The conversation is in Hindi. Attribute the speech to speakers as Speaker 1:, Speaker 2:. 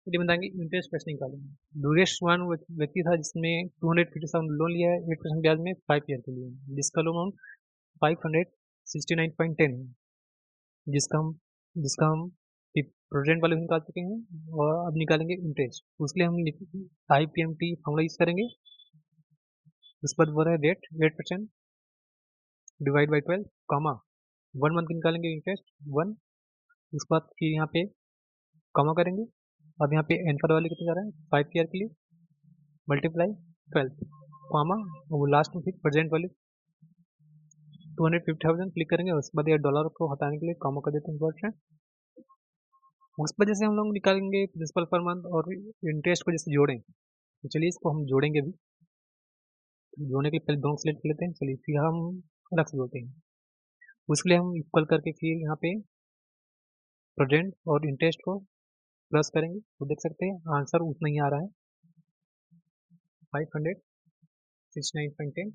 Speaker 1: ये बताएंगे इंटरेस्ट कैसे निकालेंगे। दूरेस्ट वन व्यक्ति था जिसने 257 लोन लिया है 8% ब्याज में 5 ईयर के लिए, जिसका लोन अमाउंट 569.10 है, जिसका हम प्रेजेंट वाले निकाल चुके हैं और अब निकालेंगे इंटरेस्ट। उसके लिए हम IPMT फॉर्मूला यूज करेंगे। उसके बाद बोल रहा है rate 8% divide by 12 comma 1 month निकालेंगे इंटरेस्ट 1। उसके बाद फिर यहाँ पे कॉमा करेंगे। अब यहाँ पे एनफर वाले कितने जा रहा है 5 ईयर के लिए मल्टीप्लाई 12 कॉमा वो लास्ट में फिर प्रेजेंट वाले 250,000 क्लिक करेंगे। उसके बाद ये डॉलर को हटाने के लिए कॉमा कर देते हैं वर्ड में। उस वजह से हम लोग निकालेंगे प्रिंसिपल पर मंथ और इंटरेस्ट को जैसे जोड़ें, तो चलिए इसको हम जोड़ेंगे भी। जोड़ने के लिए पहले दोनों सेलेक्ट कर लेते हैं, चलिए फिर हम अलग से जोड़ते हैं। उसके लिए हम इक्वल करके फिर यहाँ पे प्रेजेंट और इंटरेस्ट को प्लस करेंगे, तो देख सकते हैं आंसर उतना ही आ रहा है 569.10।